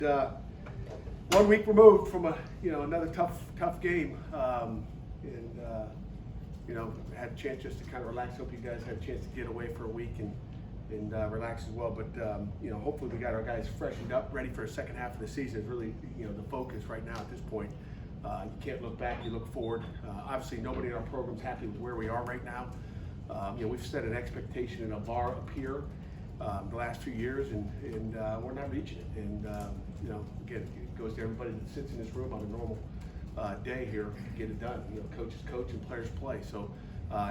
Uh, 1 week removed from another tough game, had a chance just to kind of relax. Hope you guys had a chance to get away for a week and relax as well. But hopefully we got our guys freshened up, ready for the second half of the season. It's really the focus right now at this point. You can't look back; you look forward. Obviously, nobody in our program's happy with where we are right now. We've set an expectation and a bar up here the last few years, and we're not reaching it. And again, it goes to everybody that sits in this room on a normal day here to get it done. Coaches coach and players play, so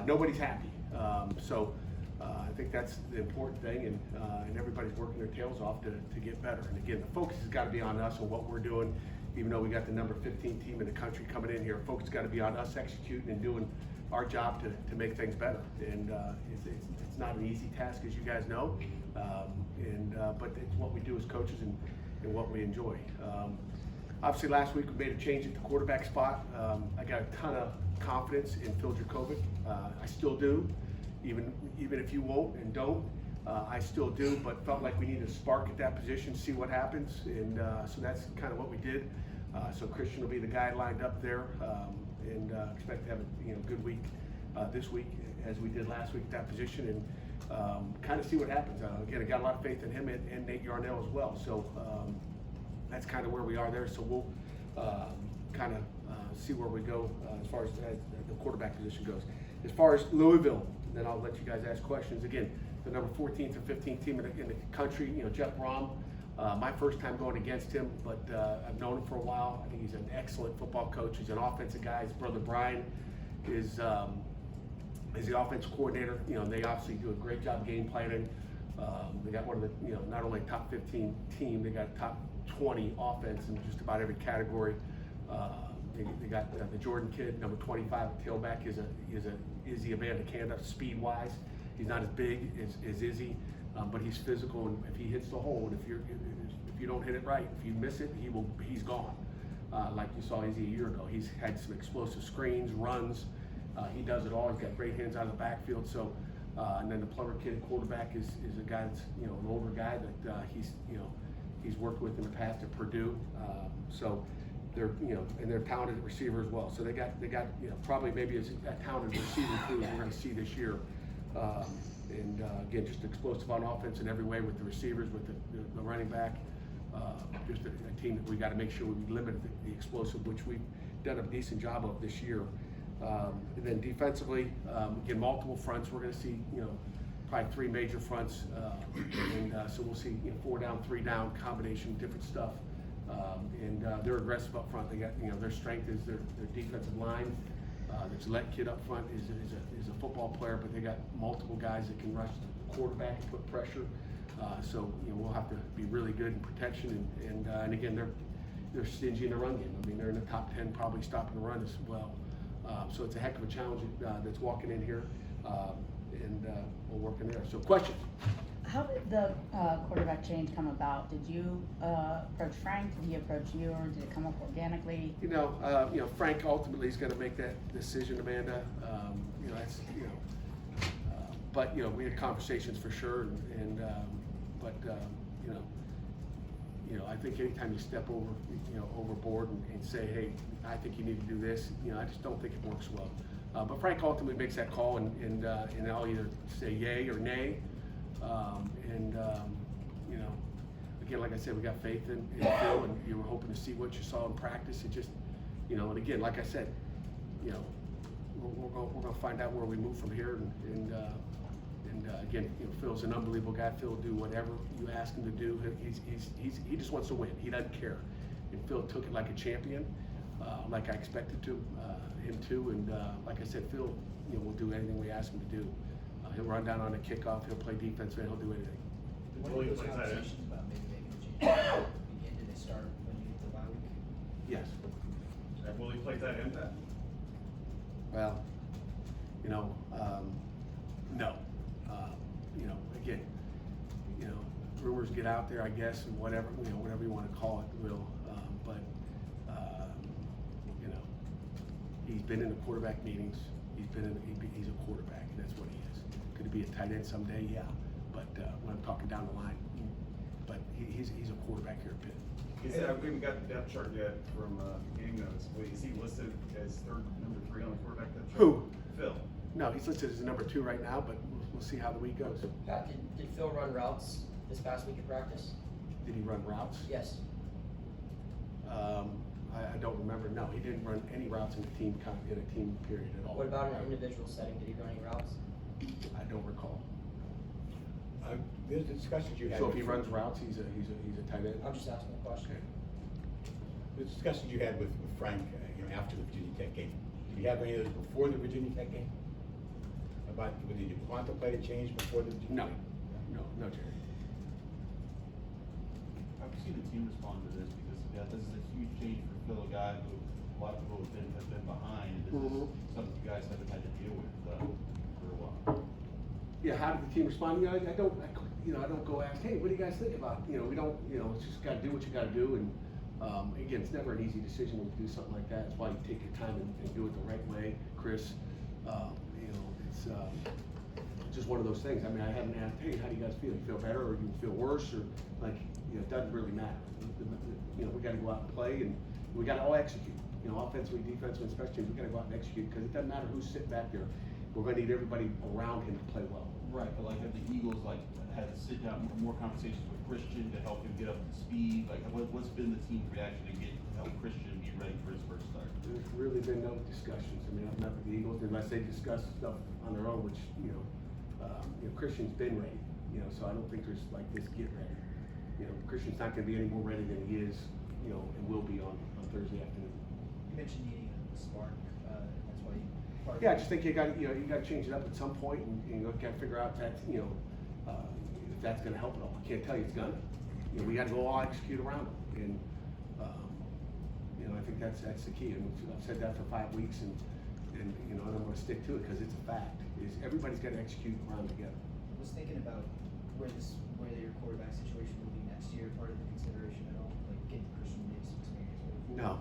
nobody's happy. I think that's the important thing, and everybody's working their tails off to get better. And again, the focus has got to be on us and what we're doing. Even though we got the number 15 team in the country coming in here, focus got to be on us executing and doing our job to make things better. And it's not an easy task, as you guys know, but it's what we do as coaches and what we enjoy. Obviously, last week we made a change at the quarterback spot. I got a ton of confidence in Phil Jurkovec. I still do, even if you won't and don't. I still do, but felt like we needed a spark at that position, see what happens, and so that's kind of what we did. So Christian will be the guy lined up there, and expect to have a good week this week as we did last week at that position, and kind of see what happens. Again, I got a lot of faith in him and Nate Yarnell as well. So that's kind of where we are there. So we'll kind of see where we go as far as the quarterback position goes. As far as Louisville, then I'll let you guys ask questions. Again, the number 14th or 15th team in the country. Jeff Brom. My first time going against him, but I've known him for a while. I think he's an excellent football coach. He's an offensive guy. His brother Brian is the offensive coordinator. They obviously do a great job game planning. They got one of the not only top 15 team, they got top 20 offense in just about every category. They got the Jordan kid, number 25 tailback, is Izzy Abandakanda, speed wise. He's not as big as Izzy, but he's physical, and if he hits the hole, and if you don't hit it right, if you miss it, he's gone. Like you saw Izzy a year ago, he's had some explosive screens, runs. He does it all. He's got great hands out of the backfield. So, and then the Plummer kid quarterback is a guy that's an older guy that he's worked with in the past at Purdue. So they're and they're talented at receiver as well. So they got probably maybe as a talented receiving crew as we're going to see this year. Again, just explosive on offense in every way with the receivers, with the running back. Just a team that we got to make sure we limit the explosive, which we've done a decent job of this year. And then defensively, again, multiple fronts. We're going to see probably three major fronts, so we'll see 4 down, 3 down combination, different stuff. They're aggressive up front. They got their strength is their defensive line. The Gillette kid up front is a football player, but they got multiple guys that can rush the quarterback and put pressure. So we'll have to be really good in protection, and again they're stingy in the run game. I mean, they're in the top 10 probably stopping the run as well. So it's a heck of a challenge that's walking in here, and we're working there. So questions? How did the quarterback change come about? Did you approach Frank? Did he approach you, or did it come up organically? Frank ultimately is going to make that decision, Amanda. But we had conversations for sure, I think anytime you step overboard and say, hey, I think you need to do this, I just don't think it works well. But Frank ultimately makes that call, and I'll either say yay or nay. Again, like I said, we got faith in Phil, and you were hoping to see what you saw in practice. It just, and again, like I said, we're going to find out where we move from here, again, Phil's an unbelievable guy. Phil will do whatever you ask him to do. He just wants to win. He doesn't care. And Phil took it like a champion, like I expected him to. And like I said, Phil, will do anything we ask him to do. He'll run down on a kickoff. He'll play defense. He'll do anything. What are those conversations about maybe making a change? Did they start when you get the bye week? Yes. And will he play that in that? Well, no. Again, rumors get out there, I guess, and whatever you want to call it, will. He's been in the quarterback meetings. He's a quarterback, and that's what he is. Could he be a tight end someday? Yeah. But when I'm talking down the line, but he's a quarterback here at Pitt. Is that, we haven't got the depth chart yet from, game notes, but is he listed as number 3 on the quarterback depth chart? Who? Phil. No, he's listed as number 2 right now, but we'll see how the week goes. Pat, did Phil run routes this past week of practice? Did he run routes? Yes. I don't remember. No, he didn't run any routes in a team period at all. What about in an individual setting? Did he run any routes? I don't recall. There's the discussions you had. So if he with- runs routes, he's a tight end. I'm just asking a question. Okay. The discussions you had with Frank, after the Virginia Tech game. Did you have any of those before the Virginia Tech game? About, did you contemplate a change before the Virginia No, game? no, Jerry. How have you seen the team respond to this? Because this is a huge change for Phil, a guy who a lot of people have been behind. This Mhm. is something you guys haven't had to deal with for a while. Yeah, how did the team respond? I don't go ask, hey, what do you guys think about? We don't, it's just gotta do what you gotta do. And again, it's never an easy decision when you do something like that. It's why you take your time and do it the right way, Chris. It's just one of those things. I mean, I haven't asked, hey, how do you guys feel? You feel better or you feel worse? Or it doesn't really matter. We gotta go out and play and we gotta all execute. Offensively, defensively, and special teams, we gotta go out and execute because it doesn't matter who's sitting back there. We're gonna need everybody around him to play well. Right, but like have the Eagles had to sit down, more conversations with Christian to help him get up to speed? Like what's been the team's reaction to help Christian be ready for his first start? There's really been no discussions. I mean, I've met with the Eagles unless they discuss stuff on their own, which, Christian's been ready, so I don't think there's like this get ready. Christian's not gonna be any more ready than he is, and will be on Thursday afternoon. You mentioned needing a spark, that's why you. part of Yeah, I it- just think you gotta change it up at some point and, gotta figure out that, if that's gonna help at all. I can't tell you it's gonna. We gotta go all execute around it. And, I think that's the key. And I've said that for 5 weeks and I don't wanna stick to it because it's a fact, is everybody's gotta execute around together. I was thinking about where your quarterback situation will be next year, part of the consideration at all, like getting Christian Davis experience. No,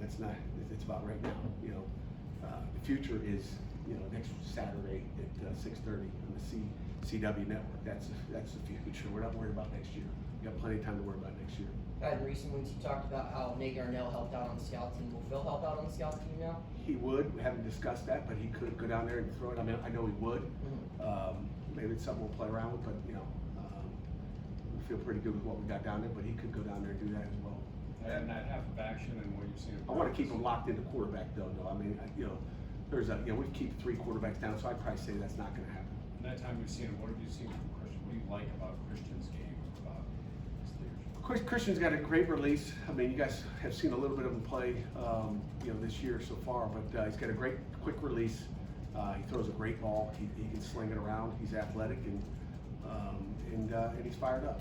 that's not, it's about right now, the future is, next Saturday at 6:30 on the CW network, that's the future, we're not worried about next year, we got plenty of time to worry about next year. Pat, in recent weeks you talked about how Nate Garnell helped out on the scout team. Will Phil help out on the scout team now? He would, we haven't discussed that, but he could go down there and throw it, I mean, I know he would. Maybe it's something we'll play around with, but, we feel pretty good with what we got down there, but he could go down there and do that as well. And that half of action and what you've seen. I wanna keep him locked into quarterback though, I mean, we keep 3 quarterbacks down, so I'd probably say that's not gonna happen. In that time you've seen him, what have you seen from Christian? What do you like about Christian's game, about his leadership? Christian's got a great release. I mean, you guys have seen a little bit of him play, this year so far, but he's got a great quick release. He throws a great ball. He can sling it around. He's athletic and he's fired up.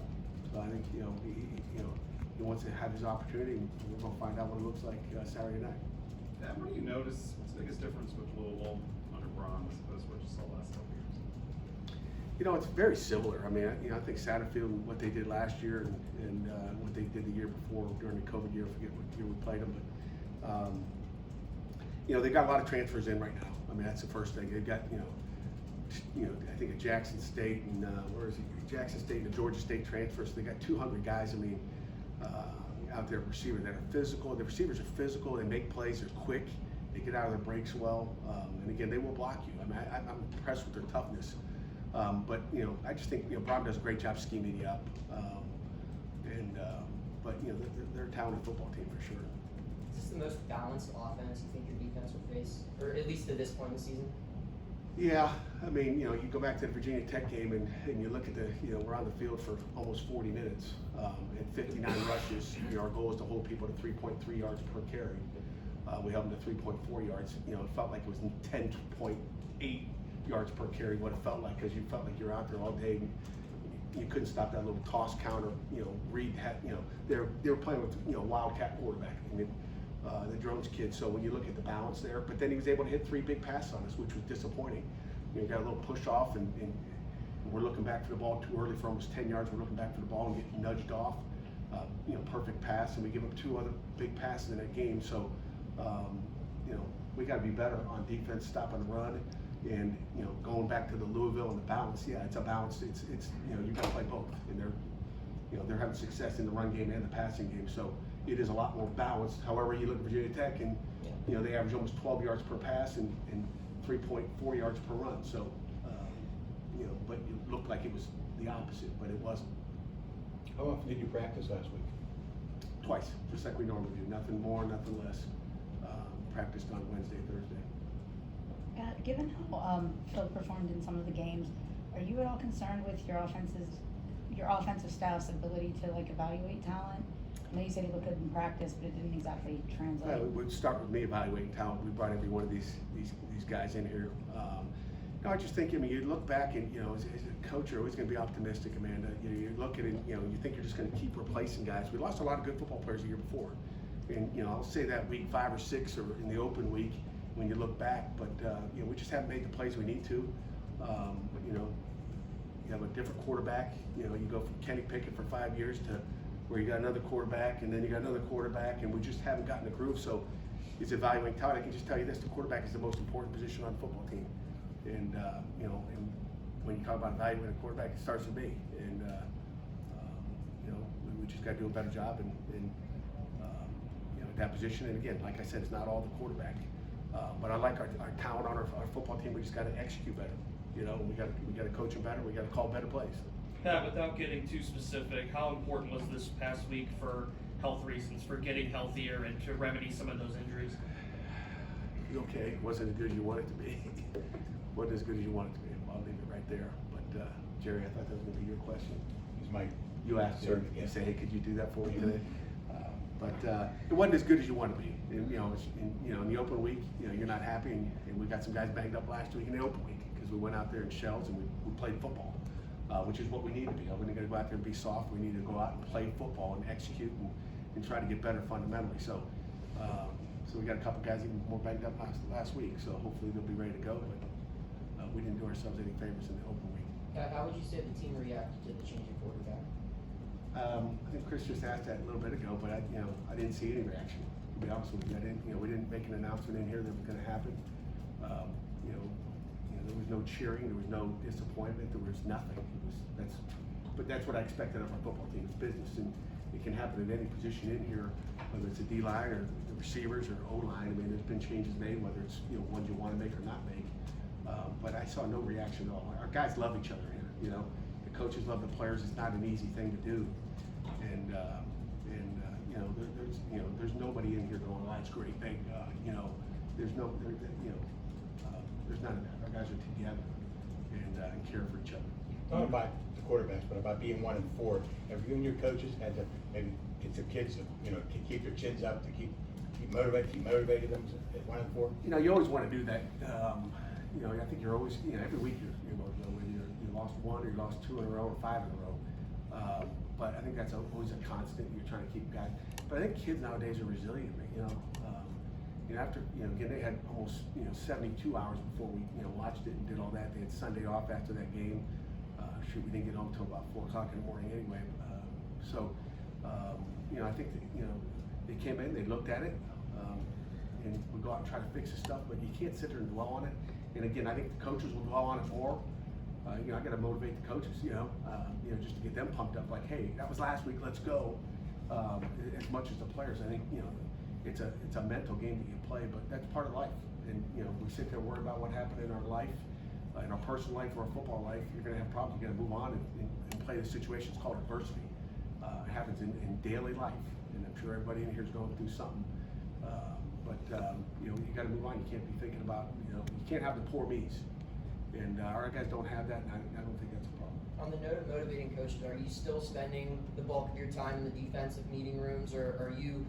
So I think he wants to have his opportunity, and we're going to find out what it looks like Saturday night. Dad, what do you notice, what's the biggest difference with Louisville under Braun as opposed to what you saw last couple years? It's very similar. I mean, I think Satterfield, what they did last year and what they did the year before during the COVID year, I forget what year we played them, but they've got a lot of transfers in right now. I mean, that's the first thing. They've got, I think a Jackson State and Jackson State and a Georgia State transfers. So they got 200 guys. I mean, out there, receiver that are physical. The receivers are physical. They make plays. They're quick. They get out of their breaks well. And again, they will block you. I mean, I'm impressed with their toughness. But I just think Brown does a great job scheming you up. But they're a talented football team for sure. Is this the most balanced offense you think your defense will face, or at least to this point in the season? Yeah, I mean, you go back to the Virginia Tech game and you look at we're on the field for almost 40 minutes and 59 rushes. Our goal is to hold people to 3.3 yards per carry. We held them to 3.4 yards. It felt like it was 10.8 yards per carry. What it felt like, because you felt like you're out there all day. And you couldn't stop that little toss counter. Reed had, they were playing with wildcat quarterback. I mean, the Drones kid. So when you look at the balance there, but then he was able to hit 3 big passes on us, which was disappointing. Got a little push off, and we're looking back for the ball too early for almost 10 yards. We're looking back for the ball and getting nudged off. Perfect pass, and we give up 2 other big passes in that game. So, we got to be better on defense, stopping the run, and going back to the Louisville and the balance. Yeah, it's a balance. It's you got to play both, and you know, they're having success in the run game and the passing game. So it is a lot more balanced. However, you look at Virginia Tech and, you know, they average almost 12 yards per pass and 3.4 yards per run. So, you know, but it looked like it was the opposite, but it wasn't. How often did you practice last week? Twice, just like we normally do. Nothing more, nothing less. Practiced on Wednesday, Thursday. Given how Phil performed in some of the games, are you at all concerned with your offensive staff's ability to like evaluate talent? I know you said he looked good in practice, but it didn't exactly translate. It would start with me evaluating talent. We brought every one of these guys in here. No, I just think, I mean, you look back and, you know, as a coach, you're always going to be optimistic, Amanda. You look at it, you know, you think you're just going to keep replacing guys. We lost a lot of good football players the year before. And, you know, I'll say that week 5 or 6 or in the open week when you look back. But, you know, we just haven't made the plays we need to. You know, you have a different quarterback. You know, you go from Kenny Pickett for 5 years to where you got another quarterback and then you got another quarterback, and we just haven't gotten the groove. So it's evaluating talent. I can just tell you this, the quarterback is the most important position on the football team. And, you know, and when you talk about evaluating a quarterback, it starts with me. And, you know, we just got to do a better job in you know, that position. And again, like I said, it's not all the quarterback. But I like our talent on our football team. We just got to execute better. You know, we got to coach them better. We got to call better plays. Pat, without getting too specific, how important was this past week for health reasons, for getting healthier and to remedy some of those injuries? Okay, wasn't as good as you want it to be. Wasn't as good as you want it to be. I'll leave it right there. But Jerry, I thought that was going to be your question. He's my You asked Sir, him, you yeah. say, hey, could you do that for me today? But it wasn't as good as you want to be. And, you know, in the open week, you know, you're not happy, and we got some guys banged up last week in the open week because we went out there in shells and we played football, which is what we need to be. We're going to go out there and be soft. We need to go out and play football and execute and try to get better fundamentally. So we got a couple guys even more banged up last week. So hopefully they'll be ready to go. But we didn't do ourselves any favors in the open week. How would you say the team reacted to the change of quarterback? I think Chris just asked that a little bit ago, but I didn't see any reaction. To be honest with you, we didn't make an announcement in here that it was going to happen. There was no cheering, there was no disappointment, there was nothing. But that's what I expected of our football team. It's business, and it can happen at any position in here, whether it's a D line or the receivers or O line. I mean, there's been changes made, whether it's ones you want to make or not make. But I saw no reaction at all. Our guys love each other here. You know, the coaches love the players. It's not an easy thing to do, and there's nobody in here going, "Oh, that's great." There's none of that. Our guys are together and care for each other. Not about the quarterbacks, but about being 1-4. Have you and your coaches had to maybe get the kids to, to keep their chins up, to keep motivated them at 1-4? You always want to do that. I think you're always, every week you're motivated, whether you lost 1 or you lost 2 in a row or 5 in a row. But I think that's always a constant. You're trying to keep guys. But I think kids nowadays are resilient. After again, they had almost 72 hours before we watched it and did all that. They had Sunday off after that game. We didn't get home until about 4 o'clock in the morning anyway. I think that, they came in, they looked at it, and we go out and try to fix the stuff. But you can't sit there and dwell on it. And again, I think the coaches will dwell on it more. I got to motivate the coaches, just to get them pumped up. Like, hey, that was last week. Let's go. As much as the players, I think it's a mental game that you play, but that's part of life. And we sit there and worry about what happened in our life, in our personal life or our football life. You're going to have problems. You got to move on and play the situation. It's called adversity. It happens in daily life, and I'm sure everybody in here is going through something. You got to move on. You can't be thinking about you can't have the poor me's. And our guys don't have that, and I don't think that's a problem. On the note of motivating coaches, are you still spending the bulk of your time in the defensive meeting rooms, or are you,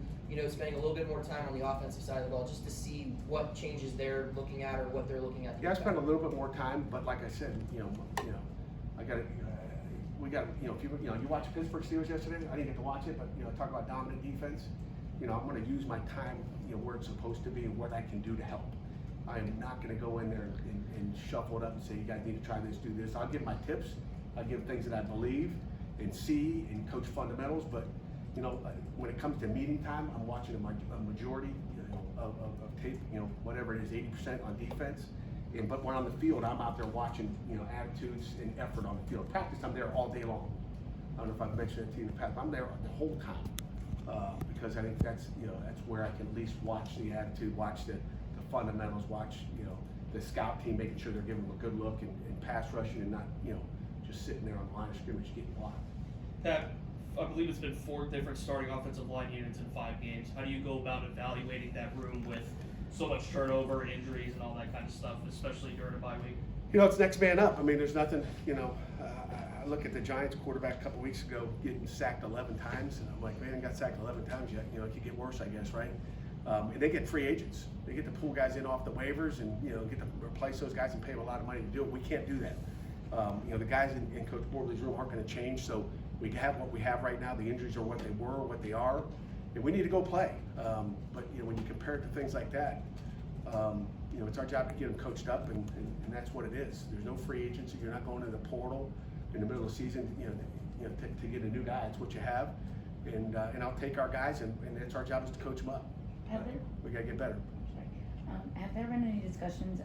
spending a little bit more time on the offensive side of the ball just to see what changes they're looking at or what they're looking at? Yeah, I spend a little bit more time, but like I said, I got to, we got, if you watched Pittsburgh Steelers yesterday. I didn't get to watch it, but talk about dominant defense. I'm going to use my time, where it's supposed to be and what I can do to help. I am not going to go in there and shuffle it up and say, you guys need to try this, do this. I'll give my tips. I'll give things that I believe and see and coach fundamentals. But, when it comes to meeting time, I'm watching a majority of tape, whatever it is, 80% on defense. But when on the field, I'm out there watching, attitudes and effort on the field. Practice, I'm there all day long. I don't know if I've mentioned it to you in the past, but I'm there the whole time. Because I think that's where I can at least watch the attitude, watch the fundamentals, watch, the scout team, making sure they're giving them a good look and pass rushing and not, just sitting there on the line of scrimmage getting blocked. That, I believe it's been 4 different starting offensive line units in 5 games. How do you go about evaluating that room with so much turnover and injuries and all that kind of stuff, especially during a bye week? It's next man up. I mean, there's nothing, I look at the Giants quarterback a couple weeks ago getting sacked 11 times, and I'm like, man, he got sacked 11 times yet. It could get worse, I guess, right? And they get free agents. They get to pull guys in off the waivers and, get to replace those guys and pay them a lot of money to do it. We can't do that. The guys in Coach Borley's room aren't going to change, so we have what we have right now. The injuries are what they were, what they are, and we need to go play. But, when you compare it to things like that, it's our job to get them coached up, and that's what it is. There's no free agency. You're not going to the portal in the middle of the season, to get a new guy. It's what you have, and I'll take our guys, and it's our job is to coach them up. We got to get better. Have there been any discussions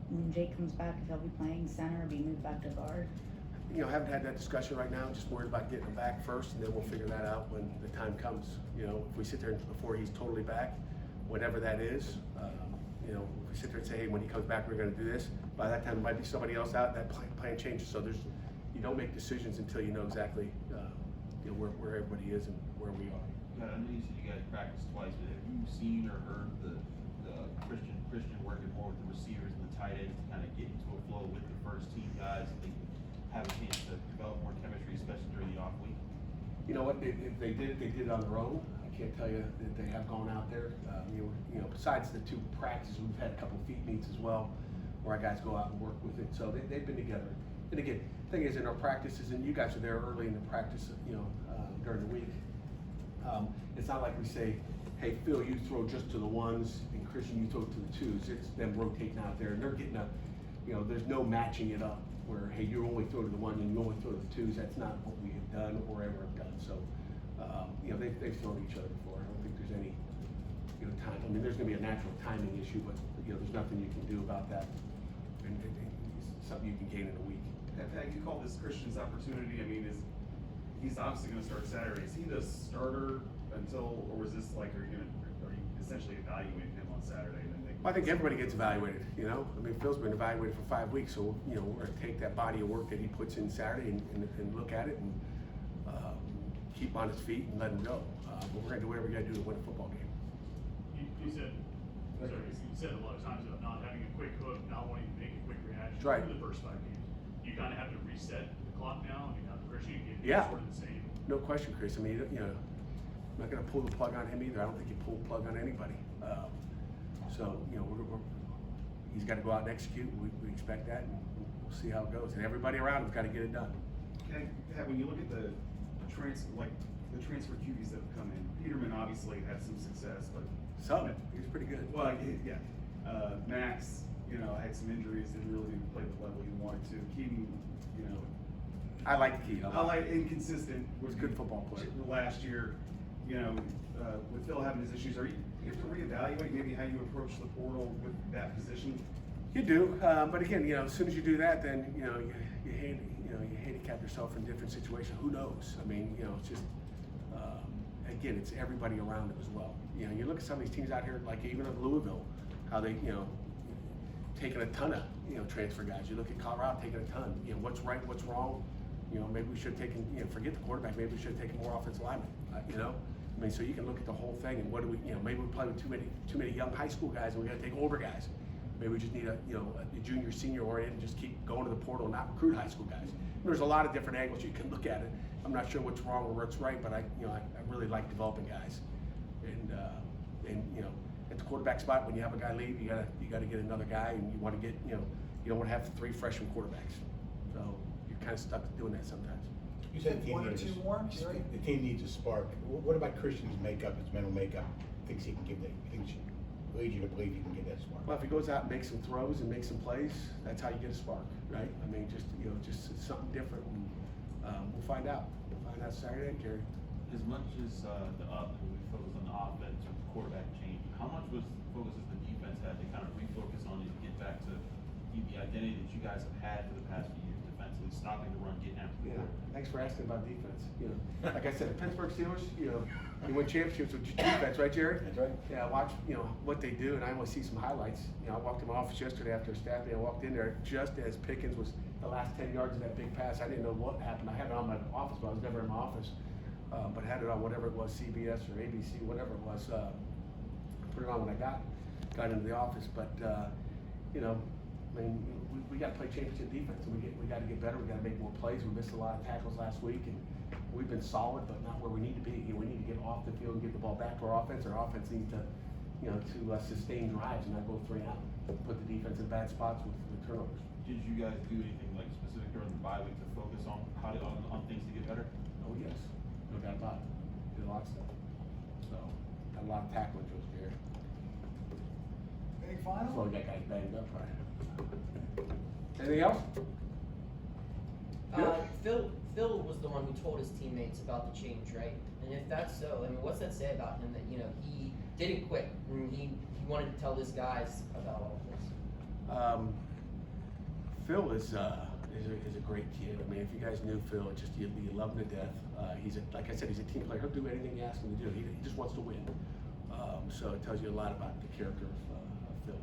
when Jake comes back if he'll be playing center or be moved back to guard? Haven't had that discussion right now. Just worried about getting him back first, and then we'll figure that out when the time comes. If we sit there before he's totally back, whatever that is, if we sit there and say, hey, when he comes back, we're going to do this. By that time, there might be somebody else out. That plan changes. So you don't make decisions until you know exactly, where everybody is and where we are. I know you said you guys practiced twice, but have you seen or heard the Christian working more with the receivers and the tight ends to kind of get into a flow with the first team guys so they can have a chance to develop more chemistry, especially during the off week? You know what? If they did it on their own. I can't tell you that they have gone out there. Besides the 2 practices, we've had a couple feet meets as well, where our guys go out and work with it. So they've been together. And again, the thing is, in our practices, and you guys are there early in the practice, during the week. It's not like we say, hey, Phil, you throw just to the ones, and Christian, you throw to the twos. It's them rotating out there, and they're getting there's no matching it up where, hey, you only throw to the one and you only throw to the twos. That's not what we have done or ever have done. So, they've thrown each other before. I don't think there's any, time. I mean, there's going to be a natural timing issue, but, there's nothing you can do about that. And it's something you can gain in a week. Pat, you call this Christian's opportunity. I mean, he's obviously going to start Saturday. Is he the starter until, or is this like, are you essentially evaluating him on Saturday and then I think everybody gets evaluated, I mean, Phil's been evaluated for 5 weeks, so, we're going to take that body of work that he puts in Saturday and look at it and keep him on his feet and let him go. But we're going to do whatever we got to do to win a football game. You said a lot of times about not having a quick hook, not wanting to make a quick reaction. That's right. For the first 5 games. You kind of have to reset the clock now. I mean, now Christian is sort of the same. No question, Chris. I mean, I'm not going to pull the plug on him either. I don't think you pull the plug on anybody. So, he's got to go out and execute. We expect that, and we'll see how it goes. And everybody around him's got to get it done. Okay, when you look at the transfer QBs that have come in, Peterman obviously had some success, but He was pretty good. well, yeah. Max, had some injuries, didn't really play the level he wanted to. Keaton, I like Keith. I like inconsistent. Was a good football player. Last year, with Phil having his issues, you have to reevaluate maybe how you approach the portal with that position? You do, but again, as soon as you do that, then you handicap yourself in different situations. Who knows? I mean, it's just again, it's everybody around it as well. You look at some of these teams out here, like even of Louisville, how they taking a ton of transfer guys. You look at Colorado taking a ton. What's right, what's wrong. Maybe we should have taken, forget the quarterback, maybe we should have taken more offensive linemen, I mean, so you can look at the whole thing and what do we, maybe we play with too many young high school guys and we gotta take older guys. Maybe we just need a junior, senior oriented and just keep going to the portal and not recruit high school guys. There's a lot of different angles you can look at it. I'm not sure what's wrong or what's right, but I really like developing guys. And at the quarterback spot, when you have a guy leave, you gotta get another guy, and you want to get, you don't want to have 3 freshman quarterbacks. So you're kind of stuck doing that sometimes. You said the team 1 or needs 2 more, Jerry? The team needs a spark. What about Christian's makeup, his mental makeup? Thinks he can give that? Thinks leads you to believe he can get that spark? Well, if he goes out and makes some throws and makes some plays, that's how you get a spark, right? I mean, just something different. And, we'll find out. We'll find out Saturday, Jerry. As much as we focus on the offense or the quarterback change, how much was focus as the defense had to kind of refocus on and get back to the identity that you guys have had for the past few years defensively? fundamentally, stopping the run, getting after the Yeah, quarterback. thanks for asking about defense. You know, like I said, the Pittsburgh Steelers, you know, they win championships with defense, right, Jerry? That's right. Yeah, I watch, you know, what they do, and I always see some highlights. You know, I walked in my office yesterday after a staff day. I walked in there just as Pickens was the last 10 yards of that big pass. I didn't know what happened. I had it on my office, but I was never in my office. But I had it on whatever it was, CBS or ABC, whatever it was. Put it on when I got into the office. But you know, I mean, we got to play championship defense, and we got to get better. We got to make more plays. We missed a lot of tackles last week, and we've been solid, but not where we need to be. You know, we need to get off the field and get the ball back to our offense. Our offense needs to, you know, to sustain drives and not go 3 and out. Put the defense in bad spots with turnovers. Did you guys do anything like specific during the bye week to focus on on things to get better? Oh yes, no doubt about it. Did a lot of stuff. So got a lot of tackling drills there. Big That's why final? we got guys banged up, right? Anything else? Phil was the one who told his teammates about the change, right? And if that's so, I mean, what's that say about him that, you know, he didn't quit? I mean, he wanted to tell his guys about all of this. Phil is a great kid. I mean, if you guys knew Phil, just you love him to death. He's like I said, he's a team player. He'll do anything you ask him to do. He just wants to win. So it tells you a lot about the character of Phil.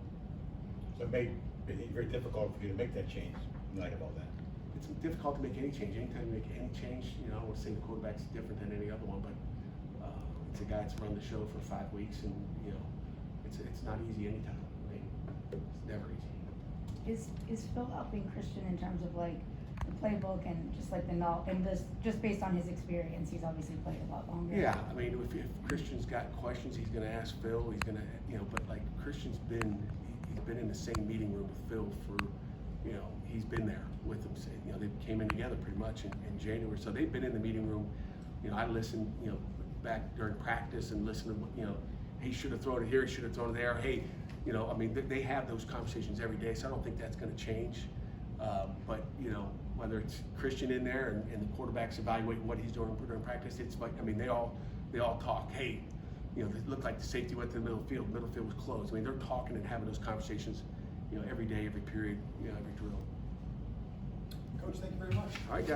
So it made it very difficult for you to make that change in light of all that. It's difficult to make any change. Anytime you make any change, you know, I would say the quarterback's different than any other one, but it's a guy that's run the show for 5 weeks, and you know, it's not easy anytime. I mean, it's never easy. Is Phil helping Christian in terms of like the playbook and just like the knowledge, and this, just based on his experience, he's obviously played a lot longer. Yeah, I mean, if Christian's got questions, he's gonna ask Phil, he's gonna, you know, but like Christian's he's been in the same meeting room with Phil for, you know, he's been there with him, you know, they came in together pretty much in January, so they've been in the meeting room. You know, I listened, you know, back during practice and listened to what, you know, he should have thrown it here, he should have thrown it there, hey, you know, I mean, they have those conversations every day, so I don't think that's gonna change. But, you know, whether it's Christian in there and the quarterback's evaluating what he's doing during practice, it's like, I mean, they all talk, hey, you know, it looked like the safety went to the middle field was closed. I mean, they're talking and having those conversations, you know, every day, every period, you know, every drill. Coach, thank you very much. All right, guys.